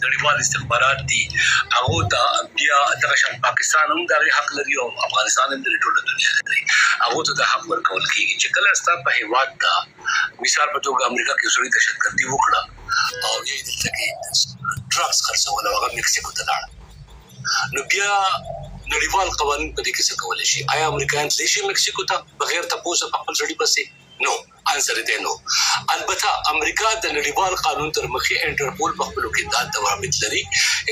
دنړيوال استخبارات دي هغه ته بیا دغه شان پاکستان هم د حق لري او افغانستان هم د ټول دنیا لري هغه ته د حق ورکول کیږي چې کله ستاسو په هیواد دا مثال په توګه امریکا کې زوري دهشتګردي وکړه او یې دلته کې ډرګز خرڅول او هغه میکسیکو ته لاړ نو بیا نړیوال قوانين په دې کې څه کولای شي آیا امریکایان تللی شي میکسیکو ته بغیر تاسو په خپل ځړي پسې نو انسر دی نو البته امریکا د نړیوال قانون تر مخې انټرپول په خپل کې دا ضوابط لري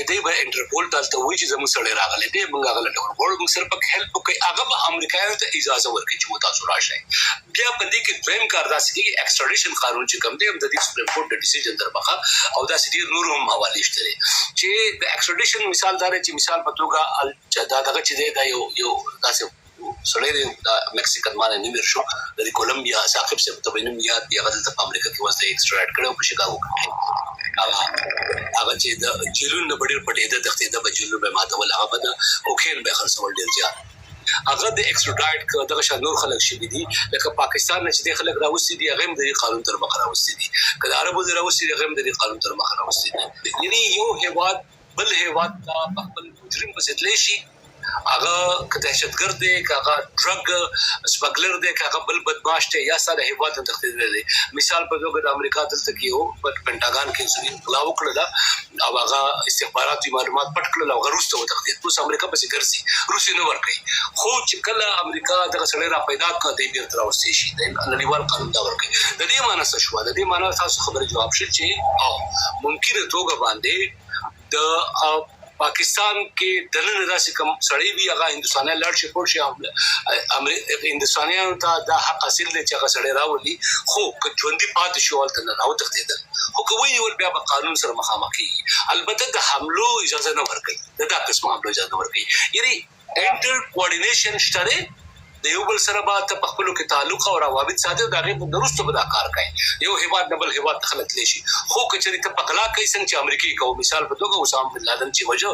دې به انټرپول دلته وایي چې زموږ سره راغلي دي موږ هغه لټول غواړو موږ سره په هیلپ کوي هغه به امریکایانو ته اجازه ورکړي چې تاسو راشئ بیا په دې کې دویم کار داسې کې ایکسټریډیشن قانون چې کوم دی د دې سپریم کورټ د ډیسیژن تر مخه او دا سړي نور هم حواله شته چې د ایکسټریډیشن مثال دار چې مثال په توګه دغه چې دا یو داسې سړی د میکسیکن باندې نیمر شو د کولمبیا ساقب سے په بینم یاد دی هغه د امریکا کې وځي ایکسټراکټ کړو په شګاو کې هغه چې د جیلون نه بډیر پټې د تختې د بجلو به ماته ولا هغه د اوکین به خرڅول ډیر ځا هغه د ایکسټراډایټ دغه شنور خلک شي دي لکه پاکستان نه چې د خلک راوستي دي هغه د قانون تر مخ راوستي دي کله عربو راوستي دي هغه د قانون تر مخ راوستي دي یعنی یو هیواد بل هیواد ته خپل مجرم په ستلې شي هغه دهشتګرد دی هغه ډرګ سمګلر دی هغه بل بدمعاش دی یا سره هیواد ته تخدید دی مثال په توګه د امریکا دلته کې یو په پینټاګان کې ځینې انقلاب وکړل او هغه استخباراتي معلومات پټ کړل او روس ته وتښتید اوس امریکا پسې ګرځي روسي نه ورکړي خو چې کله امریکا دغه سړی را پیدا کړ دی بیرته راوستي شي د نړیوال قانون دا ورکړي د دې معنی څه شو د دې معنی تاسو خبره جواب شي چې ممکنه توګه باندې د پاکستان کې دنه داسې کوم سړی وی هغه هندستاني لړشپ ورشي هندستانيانو ته دا حق حاصل دي چې هغه سړی راولي خو ژوندۍ پاتې شو ولته نه راو تختیدل خو کوی ول بیا په قانون سره مخامخ کیږي البته د حملو اجازه نه ورکړي دا قسم حملو اجازه نه ورکړي یعنی انټر کوارډینیشن شته د یو بل سره به په خپل کې تعلق او روابط ساتي دا غي په درسته به دا کار کوي یو هیواد بل هیواد خلک لشي خو کچري ته پغلا کوي څنګه چې امریکای کو مثال په توګه اسامه بن لادن چې وجه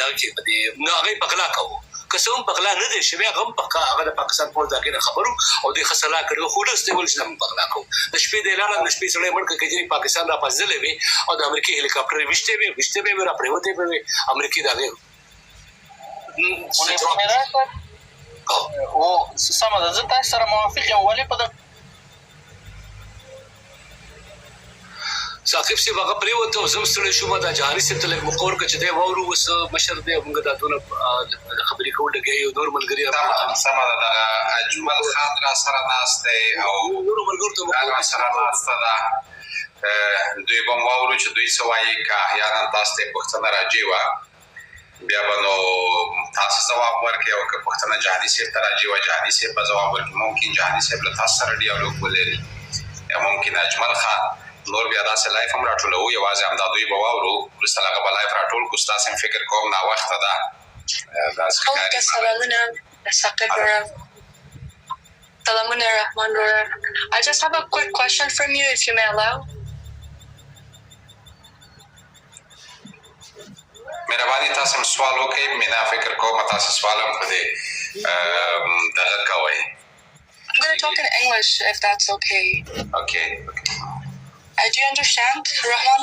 دا کې په دې نه غي پغلا کوي قسم پغلا نه دي شوی غم په هغه د پاکستان په ځای خبرو او د خسلا کړو خو دسته ول چې پغلا کو د شپې د اعلان د شپې سره مړ کې چې پاکستان را پځلې وي او د امریکای هلیکاپټر وشته به را پریوته به امریکای دا غي او سمه ده زه تاسو سره موافق یم ولې په ساقب سی هغه پریوته زم ستړي شو ما د جهاني ست له مقور کچ دی وورو وس مشر دی موږ دا دونه خبرې کول لګي او نور ملګری سمه ده اجمل خان را سره ناشته او نور ملګرو ته را سره ناشته ده دوی به وورو چې دوی سوایي کا احیانا تاسو ته پښتنه راځي وا بیا نو تاسو جواب ورکړئ او که پښتنه جهاني صاحب ته راځي و جهاني صاحب به جواب ورکړي ممکن جهاني صاحب له تاسو سره ډیالوګ ولري یا ممکن اجمل خان نور بیا داسې لایف هم راټولو یوازې همدا دوی به واورو وروسته هغه به لایف راټول کړو ستاسو هم فکر کوم ناوخته ده سلامونه ساقب سلامونه رحمان I just have a quick question from you if you may allow مهرباني تاسو سوال وکړئ مینا فکر کوم تاسو سوال هم کړئ دغه کوي I'm going to talk in English if that's okay. Okay. Do you understand, Rahman?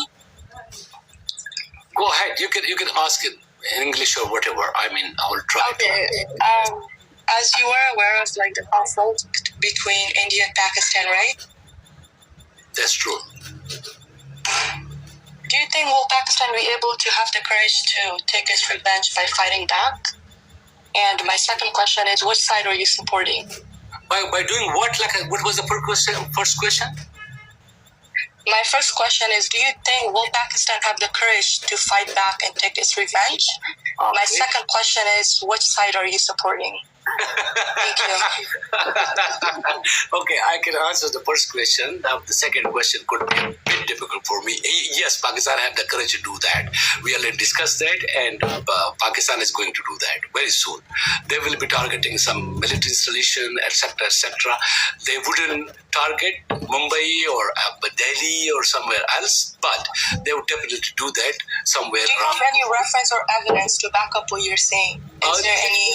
Go ahead. You can ask it in English or whatever. I mean, I will try. Okay. As you are aware of like the conflict between India and Pakistan, right? That's true. Do you think will Pakistan be able to have the courage to take its revenge by fighting back? And my second question is, which side are you supporting? By doing what? Like, what was the first question? My first question is, do you think will Pakistan have the courage to fight back and take its revenge? Okay. My second question is, which side are you supporting? Thank you. Okay, I can answer the first question. The second question could be a bit difficult for me. Yes, Pakistan have the courage to do that. We already discussed that, and Pakistan is going to do that very soon. They will be targeting some military installation, etc., etc. They wouldn't target Mumbai or Delhi or somewhere else, but they would definitely do that somewhere. Do you have any reference or evidence to back up what you're saying? Is there any?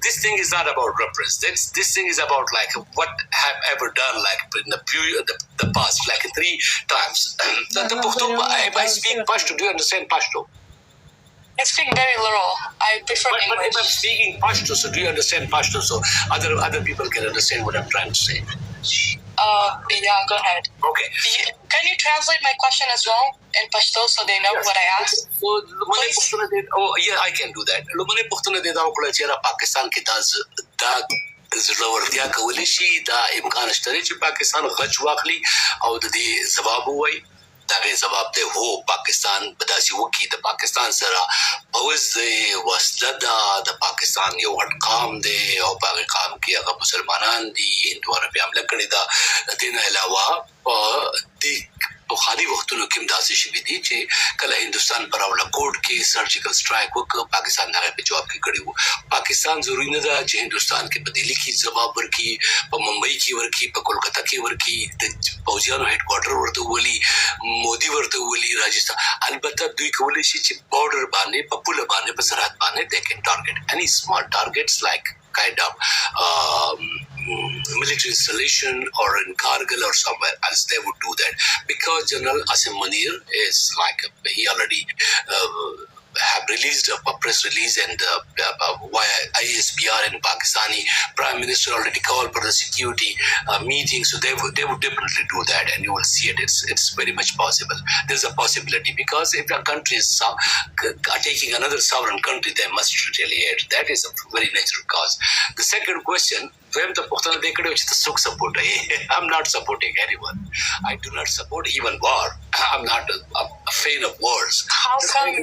this thing is not about reference. This thing is about like what have ever done like in the past, like 3 times. The Pashto, I speak Pashto. Do you understand Pashto? I speak very little. I prefer But English. if I'm speaking Pashto, so do you understand Pashto? So other people can understand what I'm trying to say. Yeah, go ahead. Okay. Can you translate my question as well in Pashto so they know what I asked? So, I can do that. لومړی پوښتنه دې دا وکړه چې را پاکستان کې دا زړورتیا کولی شي دا امکان شته چې پاکستان غچ واخلي او د دې ځواب ووایي دا غي جواب دی هو پاکستان بداسي وکي د پاکستان سره پوز دی وسله د پاکستان یو غټ قام دی او په قام کې هغه مسلمانان دي هندوانو په حمله کړې ده د دې نه علاوه د بخاري وختونو کې داسې شي دي چې کله هندستان پر اوله کوټ کې سرجیکل سټرایک وکړ پاکستان هغه په جواب کې کړی وو پاکستان ضروري نه ده چې هندستان کې په دلی کې جواب ورکړي په ممبئی کې ورکړي په کولکتا کې ورکړي د پوځیانو هډ کوارټر ورته ولي مودي ورته ولي راجستان البته دوی کولای شي چې بارډر باندې په پوله باندې په سرحد باندې they can target any small targets like kind of military installation or in Kargil or somewhere else they would do that because General Asim Munir is like he already have released a press release and via ISPR and Pakistani Prime Minister already called for the security meeting so they would definitely do that and you will see it's very much possible there's a possibility because if a country is taking another sovereign country they must retaliate that is a very natural cause the second question when the Pukhtan dekade which the Suk support I'm not supporting anyone I do not support even war I'm not a fan of wars How come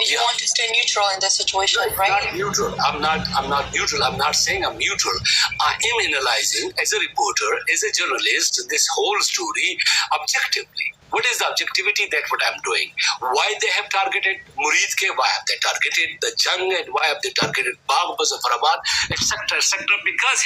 you want to stay neutral in this situation, right? Not neutral. I'm not neutral. I'm not saying I'm neutral. I am analyzing as a reporter, as a journalist, this whole story objectively. What is the objectivity? That's what I'm doing. Why they have targeted Murid ke? Why have they targeted the Jung and why have they targeted Bagh, Muzafarabad, etc., etc. Because